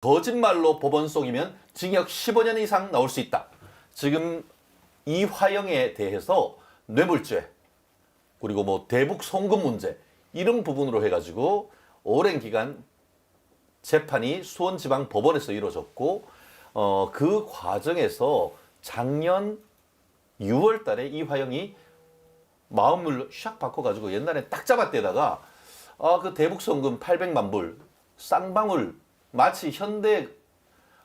거짓말로 법원 속이면 징역 15년 이상 나올 수 있다. 지금 이화영에 대해서 뇌물죄 그리고 뭐 대북 송금 문제 이런 부분으로 해가지고 오랜 기간 재판이 수원지방법원에서 이루어졌고 그 과정에서 작년 6월 달에 이화영이 마음을 샥 바꿔가지고 옛날에 딱 잡았대다가 그 대북 송금 800만 불 쌍방울 마치 현대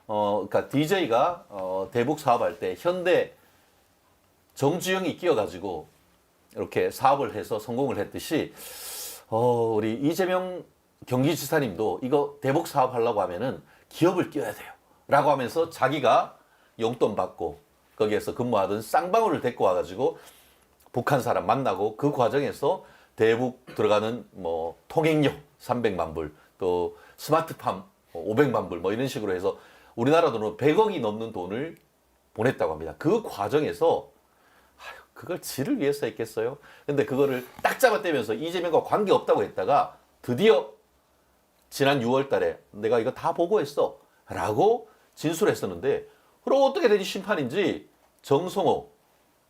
그러니까 DJ가 대북 사업할 때 현대 정주영이 끼어가지고 이렇게 사업을 해서 성공을 했듯이 우리 이재명 경기지사님도 이거 대북 사업 하려고 하면은 기업을 끼워야 돼요 라고 하면서 자기가 용돈 받고 거기에서 근무하던 쌍방울을 데리고 와가지고 북한 사람 만나고 그 과정에서 대북 들어가는 뭐 통행료 300만 불 또 스마트팜 500만 불 뭐 이런 식으로 해서 우리나라 돈으로 100억이 넘는 돈을 보냈다고 합니다. 그 과정에서 그걸 지를 위해서 했겠어요? 근데 그거를 딱 잡아떼면서 이재명과 관계없다고 했다가 드디어 지난 6월 달에 내가 이거 다 보고했어 라고 진술했었는데 그럼 어떻게 되니 심판인지 정성호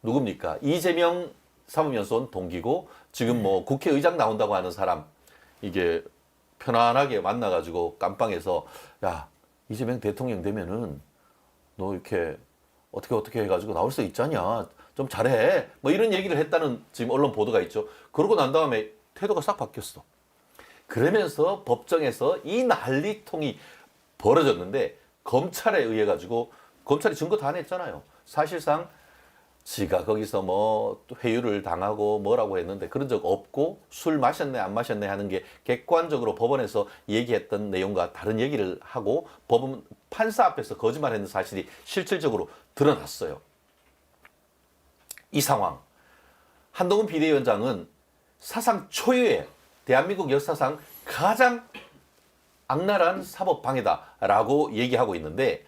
누굽니까? 이재명 사법연수원 동기고 지금 뭐 국회의장 나온다고 하는 사람 이게 편안하게 만나가지고 깜빵에서 야 이재명 대통령 되면은 너 이렇게 어떻게 해가지고 나올 수 있잖냐 좀 잘해 뭐 이런 얘기를 했다는 지금 언론 보도가 있죠. 그러고 난 다음에 태도가 싹 바뀌었어. 그러면서 법정에서 이 난리통이 벌어졌는데 검찰에 의해 가지고 검찰이 증거 다 냈잖아요. 사실상 지가 거기서 뭐 회유를 당하고 뭐라고 했는데 그런 적 없고 술 마셨네 안 마셨네 하는 게 객관적으로 법원에서 얘기했던 내용과 다른 얘기를 하고 법원 판사 앞에서 거짓말했는 사실이 실질적으로 드러났어요. 이 상황 한동훈 비대위원장은 사상 초유의 대한민국 역사상 가장 악랄한 사법 방해다라고 얘기하고 있는데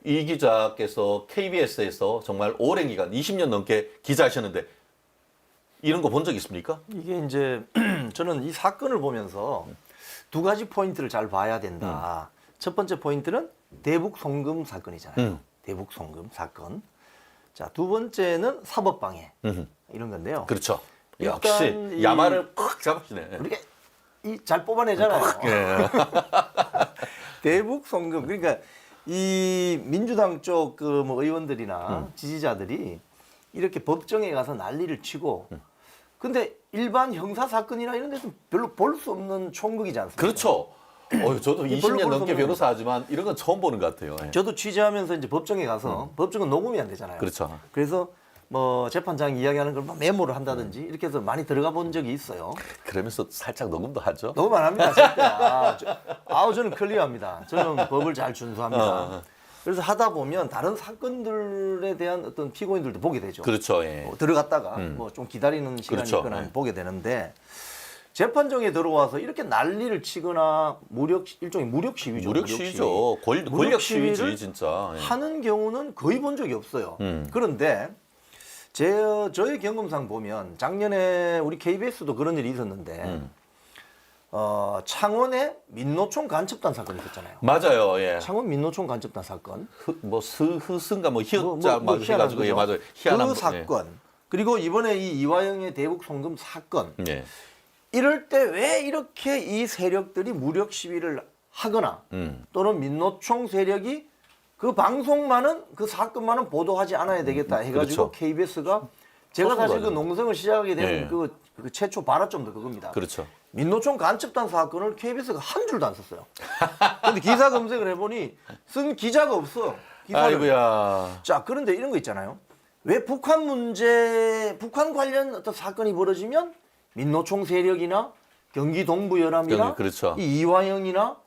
이 기자께서 KBS에서 정말 오랜 기간 20년 넘게 기자하셨는데 이런 거 본 적 있습니까? 이게 이제 저는 이 사건을 보면서 두 가지 포인트를 잘 봐야 된다. 첫 번째 포인트는 대북 송금 사건이잖아요. 대북 송금 사건. 자, 두 번째는 사법 방해 이런 건데요. 그렇죠. 역시 야마를 팍 잡으시네. 우리가 잘 뽑아내잖아요. 예. 대북 송금 그러니까 이 민주당 쪽 그 뭐 의원들이나 지지자들이 이렇게 법정에 가서 난리를 치고 근데 일반 형사 사건이나 이런 데서 별로 볼 수 없는 총극이지 않습니까? 그렇죠. 저도 별로 20년 볼수 넘게 없는 변호사하지만 이런 건 처음 보는 것 같아요. 예. 저도 취재하면서 이제 법정에 가서 법정은 녹음이 안 되잖아요. 그렇죠. 그래서 뭐 재판장 이야기하는 걸 막 메모를 한다든지 이렇게 해서 많이 들어가 본 적이 있어요. 그러면서 살짝 녹음도 하죠. 녹음 안 합니다. 절대. 저는 클리어합니다. 저는 법을 잘 준수합니다. 그래서 하다 보면 다른 사건들에 대한 어떤 피고인들도 보게 되죠. 그렇죠. 예. 들어갔다가 뭐 좀 기다리는 시간이 그렇죠. 있거나 예. 보게 되는데 재판정에 들어와서 이렇게 난리를 치거나 일종의 무력 시위죠. 무력 시위죠. 권력 시위지 시위를 진짜. 예. 하는 경우는 거의 본 적이 없어요. 그런데 저의 경험상 보면 작년에 우리 KBS도 그런 일이 있었는데 창원에 민노총 간첩단 사건이 있었잖아요. 맞아요. 예. 창원 민노총 간첩단 사건. 스인가 뭐 히읗자 막 해가지고 예 맞아요. 희한한 그 사건. 그리고 이번에 이 이화영의 대북 송금 사건. 예. 이럴 때 왜 이렇게 이 세력들이 무력 시위를 하거나 또는 민노총 세력이 그 방송만은 그 사건만은 보도하지 않아야 되겠다 해가지고 그렇죠. KBS가 제가 사실 그 농성을 시작하게 된 예. 그 최초 발화점도 그겁니다. 그렇죠. 민노총 간첩단 사건을 KBS가 한 줄도 안 썼어요. 근데 기사 검색을 해보니 쓴 기자가 없어. 기사를. 아이고야. 자, 그런데 이런 거 있잖아요. 왜 북한 관련 어떤 사건이 벌어지면 민노총 세력이나 경기 동부연합이나 그렇죠. 이 이화영이나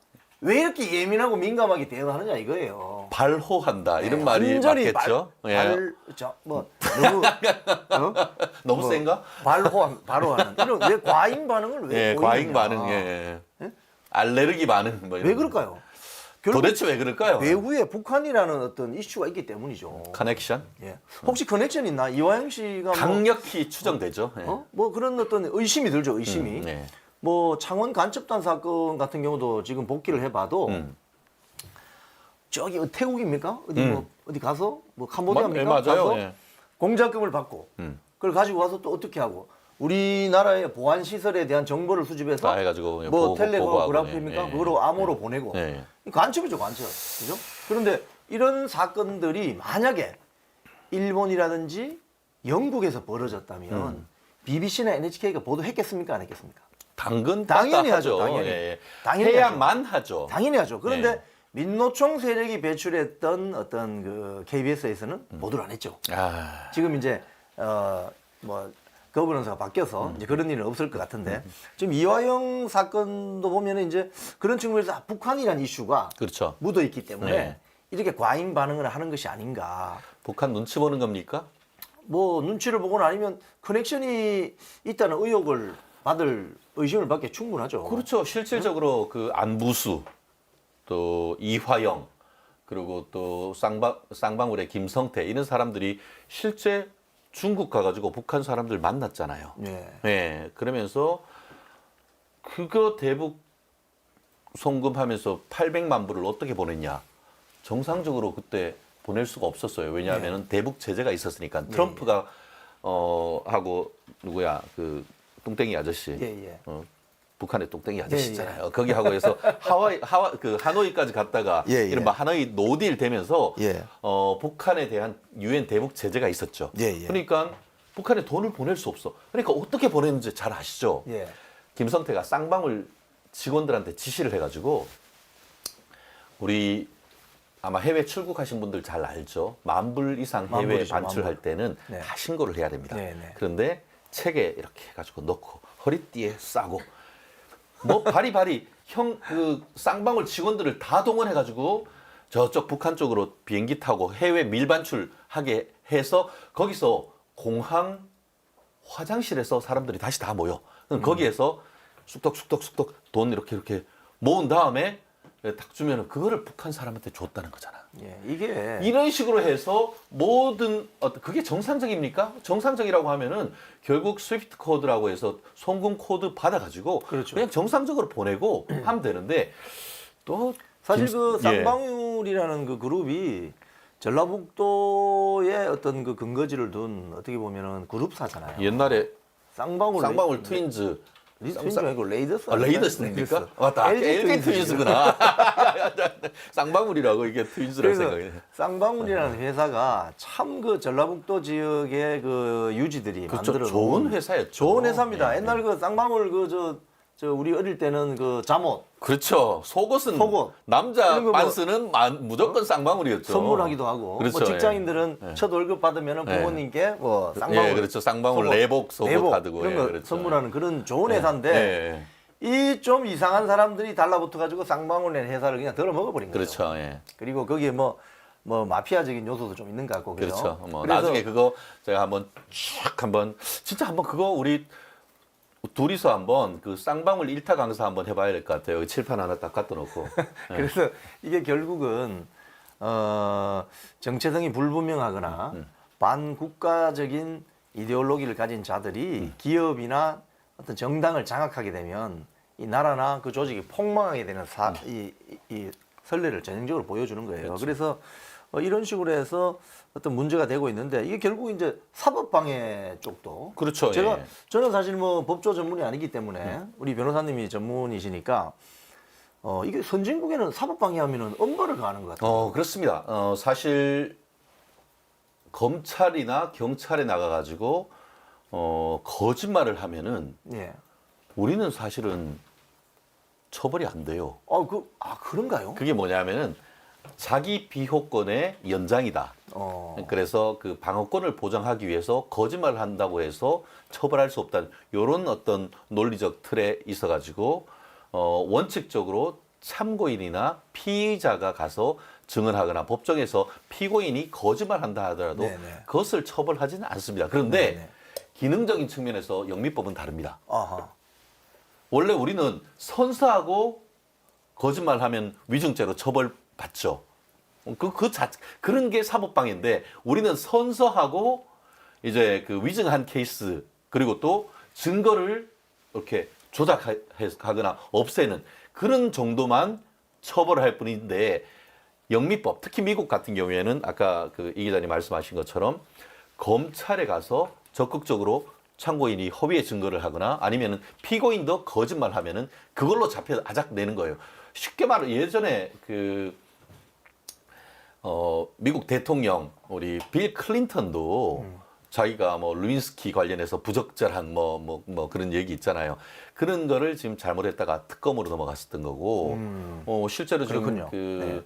왜 이렇게 예민하고 민감하게 대응하느냐 이거예요. 발호한다 이런 말이 완전히 맞겠죠? 예. 너무 너무 센가? 발호하는 이런 왜 과잉 반응을 왜 예, 보이느냐. 과잉 반응. 예. 알레르기 반응 뭐 이런. 왜 그럴까요? 결국 도대체 왜 그럴까요? 배후에 북한이라는 어떤 이슈가 있기 때문이죠. 커넥션? 예. 혹시 커넥션 있나? 이화영 씨가 강력히 추정되죠. 예. 뭐 그런 어떤 의심이 들죠. 의심이. 네. 뭐 창원 간첩단 사건 같은 경우도 지금 복귀를 해봐도 저기 태국입니까? 어디 뭐 어디 가서 뭐 캄보디아입니까? 맞아요. 가서 예. 공작금을 받고 그걸 가지고 와서 또 어떻게 하고 우리나라의 보안 시설에 대한 정보를 수집해서 다 해가지고 뭐 보고하고, 텔레그래프입니까? 예. 그거로 암호로 보내고 예. 간첩이죠, 간첩. 그죠? 그런데 이런 사건들이 만약에 일본이라든지 영국에서 벌어졌다면 BBC나 NHK가 보도했겠습니까? 안 했겠습니까? 당연히 하죠. 당연히. 예. 당연히 해야만 하죠. 당연히 하죠. 그런데 예. 민노총 세력이 배출했던 어떤 그 KBS에서는 보도를 안 했죠. 아, 지금 이제 뭐 거버넌스가 바뀌어서 이제 그런 일은 없을 것 같은데 지금 이화영 사건도 보면은 이제 그런 측면에서 북한이라는 이슈가 그렇죠. 묻어 있기 때문에 네. 이렇게 과잉 반응을 하는 것이 아닌가. 북한 눈치 보는 겁니까? 뭐 눈치를 보거나 아니면 커넥션이 있다는 의혹을 받을 의심을 받기 충분하죠. 그렇죠. 실질적으로 그 안부수, 또 이화영, 그리고 또 쌍방울의 김성태 이런 사람들이 실제 중국 가가지고 북한 사람들 만났잖아요. 네. 네. 그러면서 그거 대북 송금하면서 800만 불을 어떻게 보냈냐? 정상적으로 그때 보낼 수가 없었어요. 왜냐하면 대북 제재가 있었으니까 트럼프가 하고 누구야 그 뚱땡이 아저씨. 예. 북한의 뚱땡이 아저씨잖아요. 거기 하고 해서 그 하노이까지 갔다가 예. 이른바 하노이 노딜 되면서 예. 북한에 대한 유엔 대북 제재가 있었죠. 예. 그러니까 북한에 돈을 보낼 수 없어. 그러니까 어떻게 보냈는지 잘 아시죠? 예. 김성태가 쌍방울 직원들한테 지시를 해가지고 우리 아마 해외 출국하신 분들 잘 알죠. 10,000불 이상 해외 만불이죠, 반출할 만불. 때는 네. 다 신고를 해야 됩니다. 네. 그런데 책에 이렇게 해가지고 넣고 허리띠에 싸고 뭐 바리바리 그 쌍방울 직원들을 다 동원해가지고 저쪽 북한 쪽으로 비행기 타고 해외 밀반출하게 해서 거기서 공항 화장실에서 사람들이 다시 다 모여. 그럼 거기에서 쑥덕쑥덕 돈 이렇게 모은 다음에 딱 주면은 그거를 북한 사람한테 줬다는 거잖아. 예. 이게 이런 식으로 해서 모든 그게 정상적입니까? 정상적이라고 하면은 결국 스위프트 코드라고 해서 송금 코드 받아가지고 그렇죠. 그냥 정상적으로 보내고 하면 되는데 또 사실 김- 그 예. 쌍방울이라는 그 그룹이 전라북도에 어떤 그 근거지를 둔 어떻게 보면은 그룹사잖아요. 옛날에 쌍방울 쌍방울 트윈즈 트윈즈 아니고 레이더스 레이더스입니까? 맞다. LG LG 트윈즈죠. 트윈즈구나. 쌍방울이라고 이게 트윈즈라고 그래서 생각해. 쌍방울이라는 회사가 참 그 전라북도 지역의 그 유지들이 그렇죠. 만들어 좋은 놓은 회사였죠. 좋은 회사입니다. 예, 옛날 그 쌍방울 그 저 우리 어릴 때는 그 잠옷 그렇죠. 속옷은 속옷. 남자 그리고 뭐- 반스는 무조건 쌍방울이었죠. 선물하기도 하고 그렇죠. 뭐 직장인들은 예. 첫 월급 받으면은 예. 부모님께 뭐 쌍방울 예, 그렇죠. 쌍방울 내복 속옷 하고 이런 거 그렇죠. 선물하는 그런 좋은 예. 회사인데 예, 예. 이 좀 이상한 사람들이 달라붙어 가지고 쌍방울이라는 회사를 그냥 덜어 먹어버린 거죠. 그렇죠. 예. 그리고 거기에 뭐 마피아적인 요소도 좀 있는 것 같고 그죠? 그렇죠. 뭐 그래서 나중에 그거 제가 한번 쭉 한번 진짜 한번 그거 우리 둘이서 한번 그 쌍방울 일타 강사 한번 해봐야 될 것 같아요. 칠판 하나 딱 갖다 놓고. 그래서 이게 결국은 정체성이 불분명하거나 반국가적인 이데올로기를 가진 자들이 기업이나 어떤 정당을 장악하게 되면 이 나라나 그 조직이 폭망하게 되는 이 선례를 전형적으로 보여주는 거예요. 그렇죠. 그래서 이런 식으로 해서 어떤 문제가 되고 있는데 이게 결국 이제 사법방해 쪽도 그렇죠. 제가 예. 저는 사실 뭐 법조 전문이 아니기 때문에 우리 변호사님이 전문이시니까 이게 선진국에는 사법방해하면은 엄벌을 가하는 것 같아요. 그렇습니다. 사실 검찰이나 경찰에 나가가지고 거짓말을 하면은 예. 우리는 사실은 처벌이 안 돼요. 그런가요? 그게 뭐냐면은 자기 비호권의 연장이다. 그래서 그 방어권을 보장하기 위해서 거짓말을 한다고 해서 처벌할 수 없다는 이런 어떤 논리적 틀에 있어가지고 원칙적으로 참고인이나 피의자가 가서 증언하거나 법정에서 피고인이 거짓말한다 하더라도 네네. 그것을 처벌하지는 않습니다. 그런데 네네. 기능적인 측면에서 영미법은 다릅니다. 아하. 원래 우리는 선서하고 거짓말하면 위증죄로 처벌받죠. 그런 게 사법방해인데 우리는 선서하고 이제 그 위증한 케이스 그리고 또 증거를 이렇게 조작하거나 없애는 그런 정도만 처벌할 뿐인데 영미법, 특히 미국 같은 경우에는 아까 그 이 기자님 말씀하신 것처럼 검찰에 가서 적극적으로 참고인이 허위의 증거를 하거나 아니면은 피고인도 거짓말하면은 그걸로 잡혀 아작 내는 거예요. 쉽게 말해 예전에 미국 대통령 우리 빌 클린턴도 자기가 뭐 루인스키 관련해서 부적절한 뭐 그런 얘기 있잖아요. 그런 거를 지금 잘못했다가 특검으로 넘어갔었던 거고 실제로 지금 그렇군요.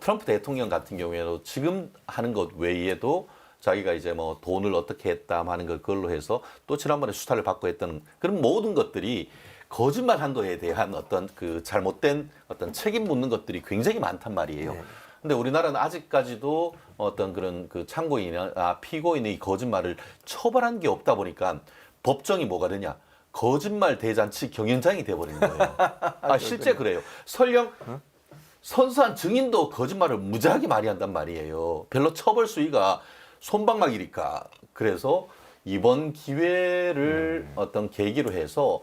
트럼프 대통령 같은 경우에도 지금 하는 것 외에도 자기가 이제 뭐 돈을 어떻게 했다 하는 걸 그걸로 해서 또 지난번에 수사를 받고 했던 그런 모든 것들이 거짓말한 거에 대한 어떤 그 잘못된 어떤 책임 묻는 것들이 굉장히 많단 말이에요. 네. 근데 우리나라는 아직까지도 어떤 그런 그 참고인이나 피고인의 거짓말을 처벌한 게 없다 보니까 법정이 뭐가 되냐? 거짓말 대잔치 경연장이 돼버리는 거예요. 실제 그래요. 설령 선수한 증인도 거짓말을 무지하게 많이 한단 말이에요. 별로 처벌 수위가 솜방망이니까. 그래서 이번 기회를 어떤 계기로 해서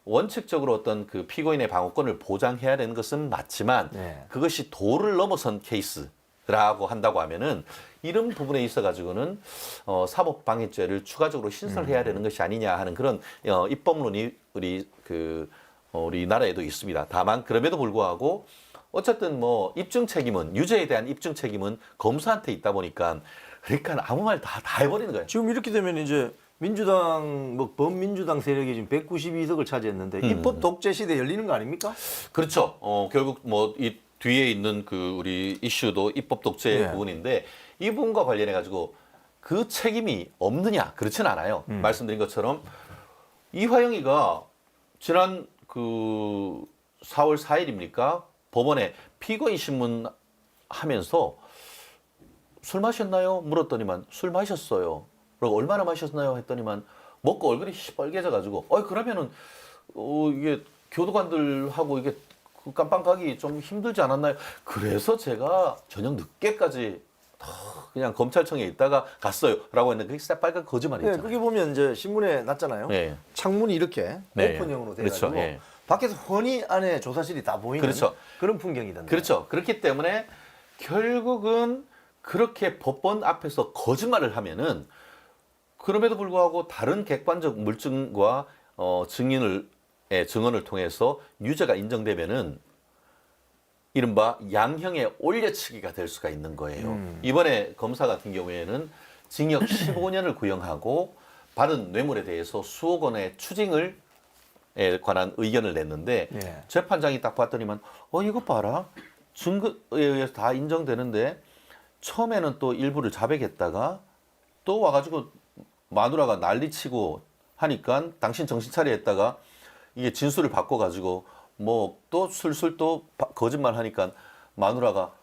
원칙적으로 어떤 그 피고인의 방어권을 보장해야 되는 것은 맞지만 네. 그것이 도를 넘어선 케이스라고 한다고 하면은 이런 부분에 있어 가지고는 사법방해죄를 추가적으로 신설해야 되는 것이 아니냐 하는 그런 입법론이 우리 나라에도 있습니다. 다만 그럼에도 불구하고 어쨌든 뭐 입증 책임은 유죄에 대한 입증 책임은 검사한테 있다 보니까 그러니까 아무 말 다 해버리는 거예요. 지금 이렇게 되면 이제 민주당 뭐 범민주당 세력이 지금 192석을 차지했는데 입법 독재 시대 열리는 거 아닙니까? 그렇죠. 결국 뭐 이 뒤에 있는 그 우리 이슈도 입법 독재 네. 부분인데 이 부분과 관련해 가지고 그 책임이 없느냐 그렇진 않아요. 말씀드린 것처럼 이화영이가 지난 그 4월 4일입니까? 법원에 피고인 신문 하면서 술 마셨나요? 물었더니만 술 마셨어요. 그리고 얼마나 마셨나요? 했더니만 먹고 얼굴이 시뻘개져 가지고 그러면은 이게 교도관들하고 이게 그 깜빵 가기 좀 힘들지 않았나요? 그래서 제가 저녁 늦게까지 그냥 검찰청에 있다가 갔어요라고 했는데 그게 새빨간 네, 거짓말이었잖아요. 그게 보면 이제 신문에 났잖아요. 네. 창문이 이렇게 네. 오픈형으로 그렇죠. 돼가지고 예. 밖에서 훤히 안에 조사실이 다 보이는 그렇죠. 그런 풍경이던데. 그렇죠. 그렇기 때문에 결국은 그렇게 법원 앞에서 거짓말을 하면은 그럼에도 불구하고 다른 객관적 물증과 증언을 통해서 유죄가 인정되면은 이른바 양형의 올려치기가 될 수가 있는 거예요. 이번에 검사 같은 경우에는 징역 15년을 구형하고 받은 뇌물에 대해서 수억 원의 추징을 관한 의견을 냈는데 네. 재판장이 딱 봤더니만 이거 봐라 증거에 의해서 다 인정되는데 처음에는 또 일부를 자백했다가 또 와가지고 마누라가 난리치고 하니까 당신 정신 차려 했다가 이게 진술을 바꿔가지고 뭐 또 술술 또 거짓말 하니까 마누라가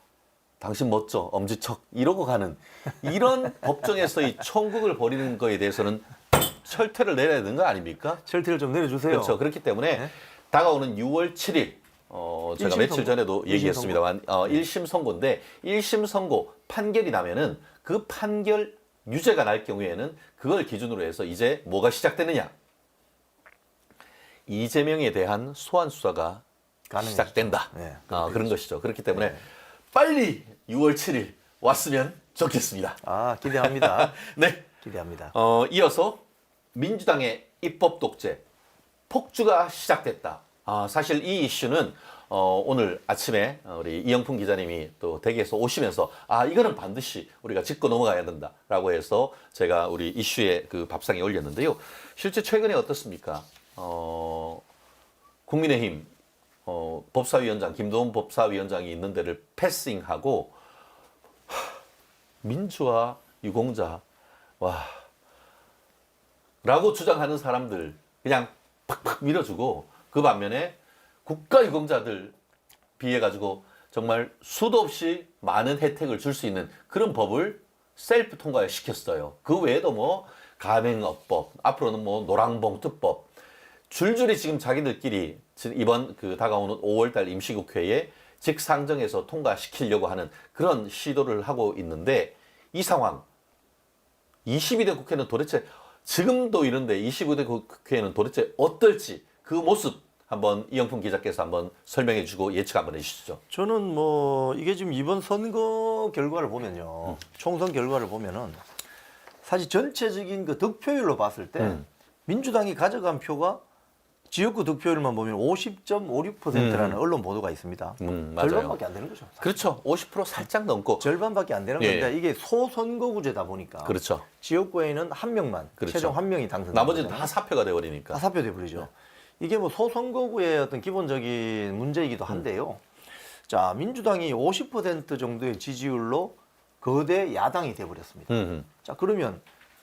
당신 멋져 엄지척 이러고 가는 이런 법정에서의 총극을 벌이는 거에 대해서는 철퇴를 내려야 되는 거 아닙니까? 철퇴를 좀 내려주세요. 그렇죠. 그렇기 때문에 네. 다가오는 6월 7일 제가 1심 며칠 선고? 전에도 1심 얘기했습니다만 1심 선고인데 1심 선고 판결이 나면은 그 판결 유죄가 날 경우에는 그걸 기준으로 해서 이제 뭐가 시작되느냐? 이재명에 대한 소환 수사가 가능해지죠. 시작된다. 네, 그런 것이죠. 그렇기 때문에 빨리 6월 7일 왔으면 좋겠습니다. 기대합니다. 네. 기대합니다. 이어서 민주당의 입법 독재 폭주가 시작됐다. 사실 이 이슈는 오늘 아침에 우리 이영풍 기자님이 또 댁에서 오시면서 이거는 반드시 우리가 짚고 넘어가야 된다라고 해서 제가 우리 이슈에 그 밥상에 올렸는데요. 실제 최근에 어떻습니까? 국민의힘 법사위원장 김도원 법사위원장이 있는 데를 패싱하고 민주화 유공자 라고 주장하는 사람들 그냥 팍팍 밀어주고 그 반면에 국가유공자들 비해 가지고 정말 수도 없이 많은 혜택을 줄 수 있는 그런 법을 셀프 통과시켰어요. 그 외에도 뭐 가맹업법, 앞으로는 뭐 노랑봉투법 줄줄이 지금 자기들끼리 이번 그 다가오는 5월달 임시국회에 직상정해서 통과시키려고 하는 그런 시도를 하고 있는데 이 상황 22대 국회는 도대체 지금도 이런데 25대 국회는 도대체 어떨지 그 모습 한번 이영풍 기자께서 한번 설명해 주고 예측 한번 해주시죠. 저는 뭐 이게 지금 이번 선거 결과를 보면요. 총선 결과를 보면은 사실 전체적인 그 득표율로 봤을 때 민주당이 가져간 표가 지역구 득표율만 보면 50.56%라는 언론 보도가 있습니다. 맞아요. 절반밖에 안 되는 거죠. 그렇죠. 50% 살짝 넘고. 절반밖에 안 되는 예. 건데 이게 소선거구제다 보니까 그렇죠. 지역구에는 한 명만 그렇죠. 최종 한 명이 당선되는 나머지는 거잖아요. 다 사표가 돼버리니까. 사표돼 버리죠. 이게 뭐 소선거구의 어떤 기본적인 문제이기도 한데요. 자, 민주당이 50% 정도의 지지율로 거대 야당이 돼 버렸습니다. 자, 그러면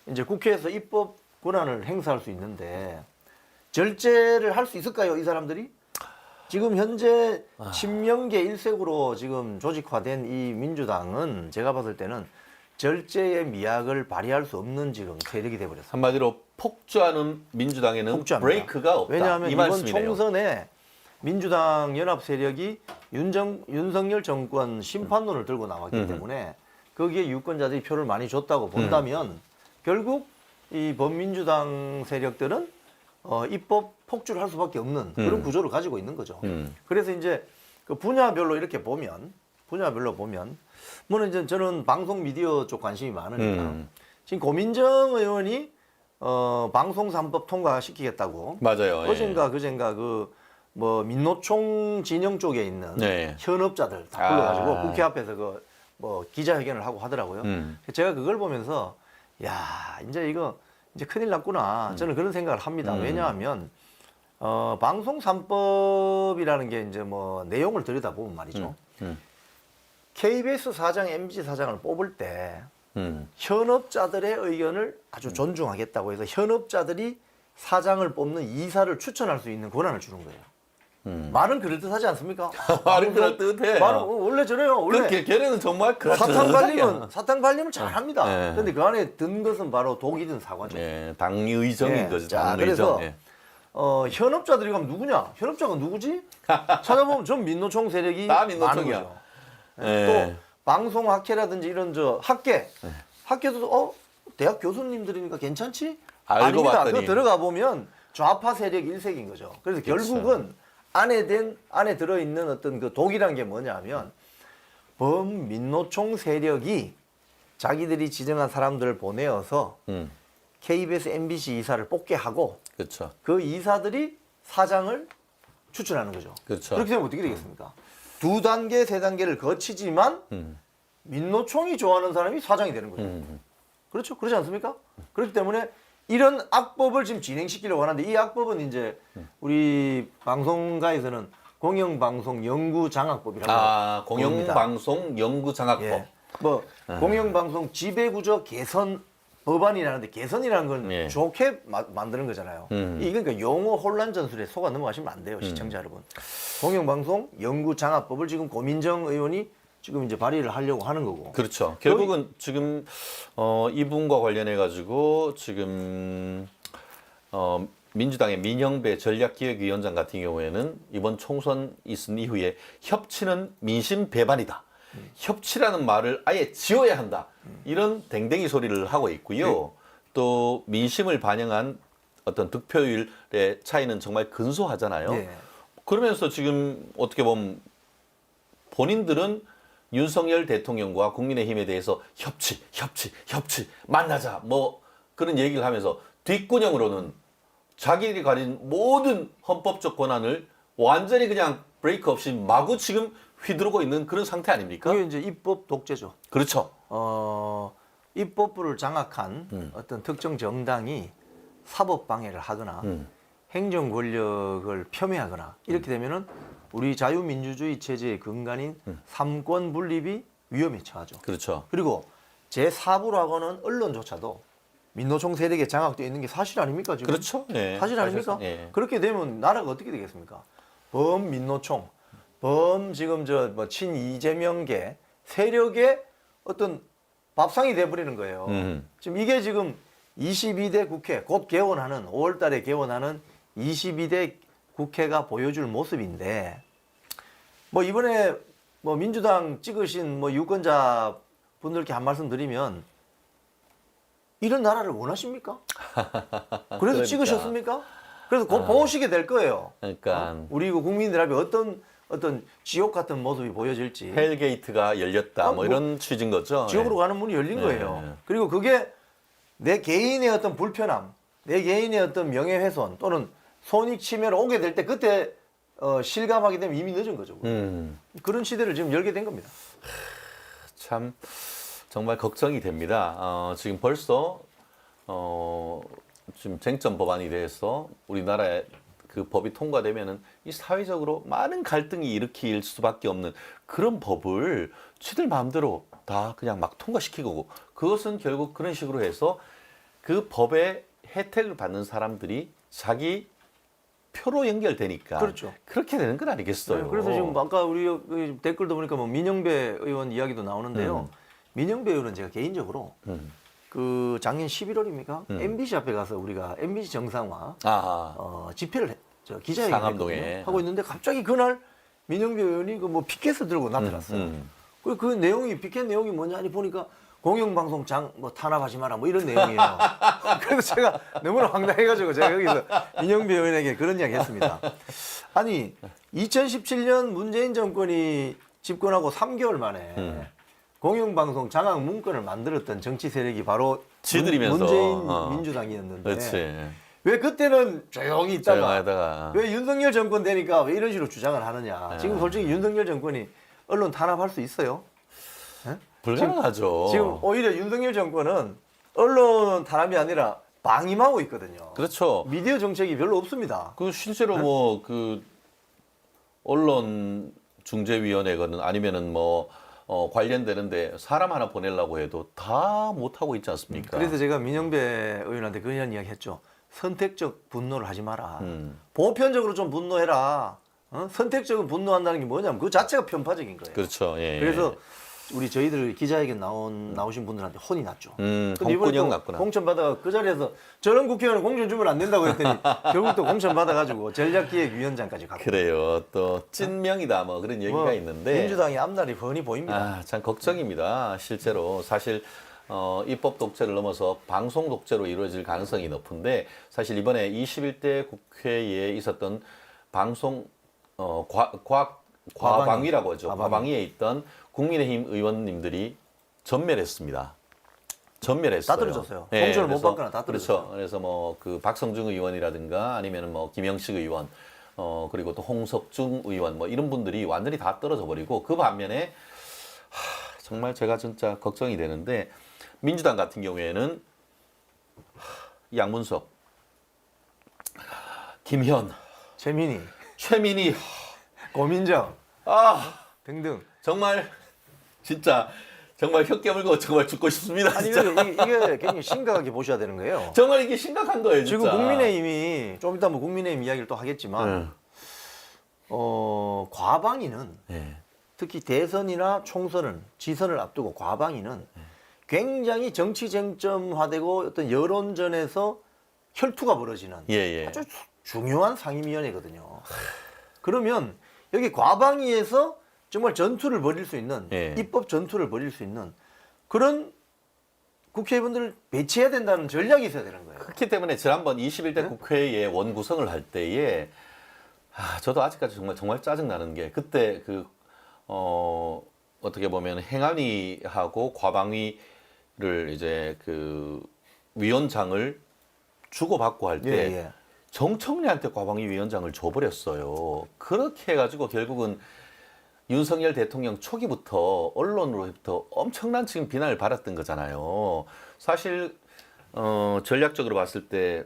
이제 국회에서 입법 권한을 행사할 수 있는데 절제를 할 수 있을까요, 이 사람들이? 지금 현재 친명계 일색으로 지금 조직화된 이 민주당은 제가 봤을 때는 절제의 미학을 발휘할 수 없는 지금 세력이 돼 버렸습니다. 한마디로 폭주하는 민주당에는 폭주합니다. 브레이크가 없다. 왜냐하면 이 이번 말씀이네요. 총선에 민주당 연합 세력이 윤석열 정권 심판론을 들고 나왔기 때문에 거기에 유권자들이 표를 많이 줬다고 본다면 결국 이 범민주당 세력들은 입법 폭주를 할 수밖에 없는 그런 구조를 가지고 있는 거죠. 그래서 이제 그 분야별로 이렇게 보면 뭐는 이제 저는 방송 미디어 쪽 관심이 많으니까 지금 고민정 의원이 방송 3법 통과시키겠다고 맞아요. 어젠가 그젠가 그 뭐 민노총 진영 쪽에 있는 네. 현업자들 다 불러가지고 아. 국회 앞에서 그 뭐 기자회견을 하고 하더라고요. 제가 그걸 보면서 야 이제 이거 이제 큰일 났구나. 저는 그런 생각을 합니다. 왜냐하면 방송 3법이라는 게 이제 뭐 내용을 들여다보면 말이죠. KBS 사장, MBC 사장을 뽑을 때 현업자들의 의견을 아주 존중하겠다고 해서 현업자들이 사장을 뽑는 이사를 추천할 수 있는 권한을 주는 거예요. 말은 그럴듯하지 않습니까? 말은 그럴듯해. 말은 원래 저래요. 원래 그렇게 걔네는 정말 사탕 발림은 잘합니다. 네. 그런데 그 안에 든 것은 바로 독이 든 사과죠. 네, 당의정인 예. 거죠. 자, 당의정. 그래서 예. 현업자들이 가면 누구냐? 현업자가 누구지? 찾아보면 전 민노총 세력이 다 많은 민노총이야. 거죠. 예. 또 방송학회라든지 이런 저 학계, 학계도 대학 교수님들이니까 괜찮지? 알고 아닙니다. 봤더니. 그 들어가 보면 좌파 세력 일색인 거죠. 그래서 결국은 안에 들어있는 어떤 그 독이란 게 뭐냐면 범민노총 세력이 자기들이 지정한 사람들을 보내어서 KBS, MBC 이사를 뽑게 하고 그렇죠. 그 이사들이 사장을 추천하는 거죠. 그렇죠. 그렇게 되면 어떻게 되겠습니까? 두 단계, 세 단계를 거치지만 민노총이 좋아하는 사람이 사장이 되는 거죠. 그렇죠? 그렇지 않습니까? 그렇기 때문에 이런 악법을 지금 진행시키려고 하는데 이 악법은 이제 우리 방송가에서는 공영방송 연구장악법이라고 부릅니다. 공영방송 연구장악법. 예. 뭐 공영방송 지배구조 개선 법안이라는데 개선이라는 건 예. 좋게 만드는 거잖아요. 이 그러니까 용어 혼란 전술에 속아 넘어가시면 안 돼요, 시청자 여러분. 공영방송 연구장악법을 지금 고민정 의원이 지금 이제 발의를 하려고 하는 거고. 그렇죠. 결국은 지금 이분과 관련해 가지고 지금 민주당의 민영배 전략기획위원장 같은 경우에는 이번 총선 있은 이후에 협치는 민심 배반이다. 협치라는 말을 아예 지워야 한다. 이런 댕댕이 소리를 하고 있고요. 또 민심을 반영한 어떤 득표율의 차이는 정말 근소하잖아요. 네. 그러면서 지금 어떻게 보면 본인들은 윤석열 대통령과 국민의힘에 대해서 협치 만나자 뭐 그런 얘기를 하면서 뒷구녕으로는 자기들이 가진 모든 헌법적 권한을 완전히 그냥 브레이크 없이 마구 지금 휘두르고 있는 그런 상태 아닙니까? 그게 이제 입법 독재죠. 그렇죠. 입법부를 장악한 어떤 특정 정당이 사법 방해를 하거나 행정 권력을 폄훼하거나 이렇게 되면은 우리 자유민주주의 체제의 근간인 삼권 분립이 위험에 처하죠. 그렇죠. 그리고 제4부라고 하는 언론조차도 민노총 세력에 장악되어 있는 게 사실 아닙니까 지금? 그렇죠. 예. 사실 아닙니까? 예. 그렇게 되면 나라가 어떻게 되겠습니까? 범민노총, 지금 뭐 친이재명계 세력의 어떤 밥상이 돼버리는 거예요. 지금 이게 지금 22대 국회 곧 개원하는 5월달에 개원하는 22대 국회가 보여줄 모습인데 뭐 이번에 뭐 민주당 찍으신 뭐 유권자 분들께 한 말씀 드리면 이런 나라를 원하십니까? 그래서 그러니까. 찍으셨습니까? 그래서 곧 보시게 될 거예요. 그러니까 우리 그 국민들 앞에 어떤 지옥 같은 모습이 보여질지. 헬게이트가 열렸다 뭐 뭐 이런 취지인 거죠. 지옥으로 예. 가는 문이 열린 네. 거예요. 그리고 그게 내 개인의 어떤 불편함, 내 개인의 어떤 명예훼손 또는 손익 침해로 오게 될 때 그때 실감하게 되면 이미 늦은 거죠. 그런 시대를 지금 열게 된 겁니다. 참 정말 걱정이 됩니다. 지금 벌써 지금 쟁점 법안이 돼서 우리나라에 그 법이 통과되면은 이 사회적으로 많은 갈등이 일으킬 수밖에 없는 그런 법을 지들 마음대로 다 그냥 막 통과시키고 그것은 결국 그런 식으로 해서 그 법의 혜택을 받는 사람들이 자기 표로 연결되니까 그렇죠. 그렇게 되는 건 아니겠어요. 그래서 지금 아까 우리 여기 댓글도 보니까 뭐 민영배 의원 이야기도 나오는데요. 민영배 의원은 제가 개인적으로 그 작년 11월입니까? MBC 앞에 가서 우리가 MBC 정상화 집회를 기자회견을 상암동에. 했거든요. 하고 있는데 갑자기 그날 민영배 의원이 그 뭐 피켓을 들고 나타났어요. 그 내용이 피켓 내용이 뭐냐 보니까 공영방송장 뭐 탄압하지 마라 뭐 이런 내용이에요. 그래서 제가 너무나 황당해가지고 제가 여기서 민영배 의원에게 그런 이야기 했습니다. 아니 2017년 문재인 정권이 집권하고 3개월 만에 공영방송 장악 문건을 만들었던 정치 세력이 바로 지들이면서 문재인 민주당이었는데 그렇지. 왜 그때는 조용히 있다가 조용하다가. 왜 윤석열 정권 되니까 왜 이런 식으로 주장을 하느냐. 지금 솔직히 윤석열 정권이 언론 탄압할 수 있어요? 불가능하죠. 지금 오히려 윤석열 정권은 언론 탄압이 아니라 방임하고 있거든요. 그렇죠. 미디어 정책이 별로 없습니다. 그 실제로 뭐 그 언론 중재위원회거든 아니면은 뭐 관련되는데 사람 하나 보내려고 해도 다 못하고 있지 않습니까? 그래서 제가 민영배 의원한테 그런 이야기 했죠. 선택적 분노를 하지 마라. 음. 보편적으로 좀 분노해라. 선택적으로 분노한다는 게 뭐냐면 그 자체가 편파적인 거예요. 그렇죠. 예. 그래서 우리 저희들 기자회견 나오신 분들한테 혼이 났죠. 근데 이번에 홍군형 또 났구나. 공천 받아가 그 자리에서 저런 국회의원은 공천 주면 안 된다고 했더니 결국 또 공천 받아가지고 전략기획위원장까지 갔고. 그래요. 또 찐명이다 뭐 그런 얘기가 뭐 있는데 민주당의 앞날이 훤히 보입니다. 참 걱정입니다. 실제로 사실 입법 독재를 넘어서 방송 독재로 이루어질 가능성이 높은데 사실 이번에 21대 국회에 있었던 방송 과방위라고 하죠. 과방위에 있던 국민의힘 의원님들이 전멸했습니다. 전멸했어요. 다 떨어졌어요. 예, 공천을 못 그래서 받거나 다 떨어졌어요. 그렇죠. 그래서 뭐 그 박성중 의원이라든가 아니면 뭐 김영식 의원 그리고 또 홍석중 의원 뭐 이런 분들이 완전히 다 떨어져 버리고 그 반면에 정말 제가 진짜 걱정이 되는데 민주당 같은 경우에는 양문석, 김현, 최민희, 고민정 등등. 정말 진짜 정말 혀 깨물고 정말 죽고 싶습니다. 아니 진짜. 이게 굉장히 심각하게 보셔야 되는 거예요. 정말 이게 심각한 거예요, 진짜. 지금 국민의힘이 좀 이따 뭐 국민의힘 이야기를 또 하겠지만 과방위는 네. 특히 대선이나 총선을 지선을 앞두고 과방위는 굉장히 정치 쟁점화되고 어떤 여론전에서 혈투가 벌어지는 예. 아주 중요한 상임위원회거든요. 그러면 여기 과방위에서 정말 전투를 벌일 수 있는 예. 입법 전투를 벌일 수 있는 그런 국회의원들을 배치해야 된다는 전략이 있어야 되는 거예요. 그렇기 때문에 지난번 21대 국회의 원구성을 할 때에 저도 아직까지 정말 짜증 나는 게 그때 그 어떻게 보면 행안위하고 과방위를 이제 그 위원장을 주고받고 할 때 정청래한테 과방위 위원장을 줘버렸어요. 그렇게 해가지고 결국은 윤석열 대통령 초기부터 언론으로부터 엄청난 지금 비난을 받았던 거잖아요. 사실 전략적으로 봤을 때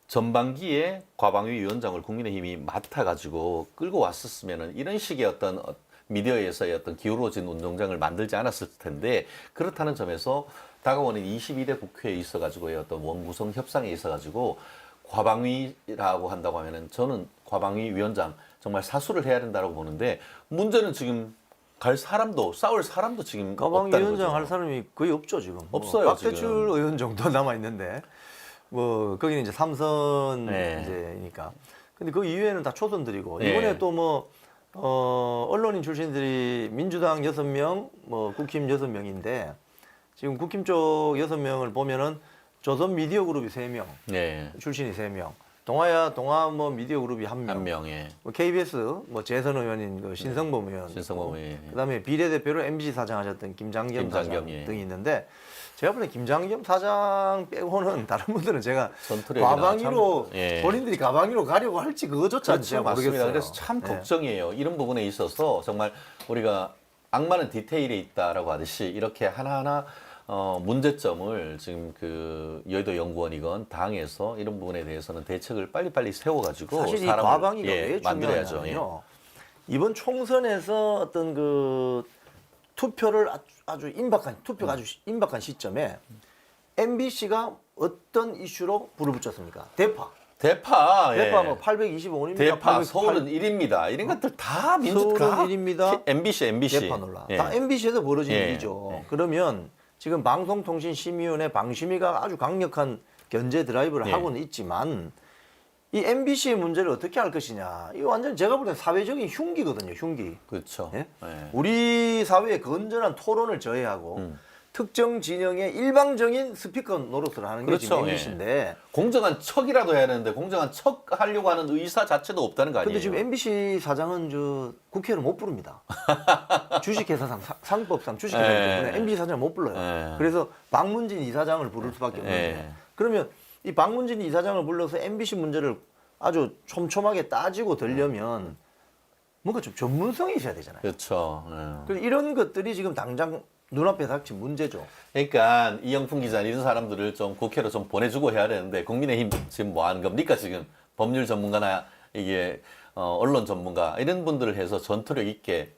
전반기에 과방위 위원장을 국민의힘이 맡아가지고 끌고 왔었으면은 이런 식의 어떤 미디어에서의 어떤 기울어진 운동장을 만들지 않았을 텐데 그렇다는 점에서 다가오는 22대 국회에 있어가지고의 어떤 원구성 협상에 있어가지고 과방위라고 한다고 하면은 저는 과방위 위원장 정말 사수를 해야 된다고 보는데 문제는 지금 갈 사람도 싸울 사람도 지금 과방위 없다는 위원장 거죠. 할 사람이 거의 없죠 지금. 없어요, 박대출 지금. 의원 정도 남아 있는데 뭐 거기는 이제 삼선 네. 이제니까. 근데 그 이외에는 다 초선들이고 네. 이번에 또 뭐 언론인 출신들이 민주당 6명, 뭐 국힘 6명인데 지금 국힘 쪽 6명을 보면은 조선 미디어 그룹이 3명, 네. 출신이 3명. 동아 뭐 미디어 그룹이 한 명, 한 명에 뭐 KBS 뭐 재선 의원인 그 신성범 의원, 신성범 의원. 그다음에 비례대표로 MBC 사장 하셨던 김장겸 사장 예. 등이 있는데 제가 볼 때 김장겸 사장 빼고는 다른 분들은 제가 전투력이나 과방위로 참, 예. 본인들이 과방위로 가려고 할지 그거조차 그렇죠, 제가 맞습니다. 모르겠어요. 그래서 참 예. 걱정이에요. 이런 부분에 있어서 정말 우리가 악마는 디테일에 있다라고 하듯이 이렇게 하나하나 문제점을 지금 그 여의도 연구원이건 당에서 이런 부분에 대해서는 대책을 빨리빨리 세워가지고 사실 이 사람을, 과방위가 왜 만들어야죠. 중요하냐면요. 이번 총선에서 어떤 그 투표를 아주 투표가 아주 임박한 시점에 MBC가 어떤 이슈로 불을 붙였습니까? 대파. 대파, 대파 뭐 825원입니까? 대파 서울은 1입니다. 이런 것들 다 민주 서울은 다 1입니다. MBC. 대파 논란. 예. 다 MBC에서 벌어진 예. 일이죠. 예. 그러면 지금 방송통신심의위원회 방심위가 아주 강력한 견제 드라이브를 예. 하고는 있지만 이 MBC의 문제를 어떻게 할 것이냐. 이거 완전 제가 볼 때 사회적인 흉기거든요. 흉기. 그렇죠. 예? 예. 우리 사회의 건전한 토론을 저해하고 특정 진영의 일방적인 스피커 노릇을 하는 게 지금 그렇죠. MBC인데 공정한 척이라도 해야 되는데 공정한 척 하려고 하는 의사 자체도 없다는 거 아니에요? 근데 지금 MBC 사장은 저 국회를 못 부릅니다. 주식회사상 상법상 주식회사 예. 때문에 MBC 사장을 못 불러요. 예. 그래서 박문진 이사장을 부를 수밖에 없는 예. 거예요. 그러면 이 박문진 이사장을 불러서 MBC 문제를 아주 촘촘하게 따지고 들려면 뭔가 좀 전문성이 있어야 되잖아요. 그렇죠. 예. 그래서 이런 것들이 지금 당장 눈앞에 닥친 문제죠. 그러니까 이영풍 기자 이런 사람들을 좀 국회로 좀 보내주고 해야 되는데 국민의힘 지금 뭐 하는 겁니까 지금 법률 전문가나 이게 언론 전문가 이런 분들을 해서 전투력 있게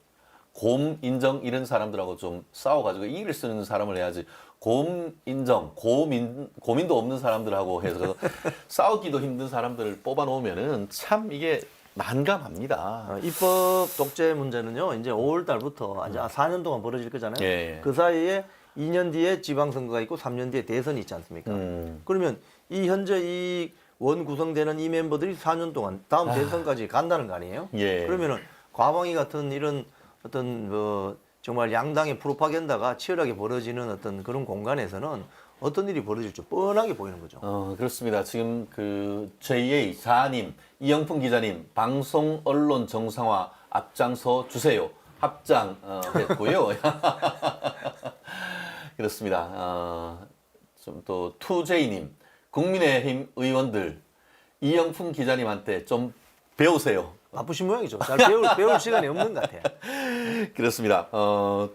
곰 인정 이런 사람들하고 좀 싸워가지고 이기를 쓰는 사람을 해야지 곰 인정 고민도 없는 사람들하고 해서 싸우기도 힘든 사람들을 뽑아놓으면은 참 이게 난감합니다. 입법 독재 문제는요. 이제 5월 달부터 이제 4년 동안 벌어질 거잖아요. 예. 그 사이에 2년 뒤에 지방선거가 있고 3년 뒤에 대선이 있지 않습니까? 그러면 이 현재 이 원 구성되는 이 멤버들이 4년 동안 다음 대선까지 간다는 거 아니에요? 예. 그러면은 과방위 같은 이런 어떤 뭐 정말 양당의 프로파간다가 치열하게 벌어지는 어떤 그런 공간에서는 어떤 일이 벌어질지 뻔하게 보이는 거죠. 그렇습니다. 지금 그 JA 사님 이영풍 기자님 방송 언론 정상화 앞장서 주세요. 합장했고요. 그렇습니다. 좀 또 투제이님 국민의힘 의원들 이영풍 기자님한테 좀 배우세요. 바쁘신 모양이죠. 잘 배울 시간이 없는 것 같아요. 그렇습니다.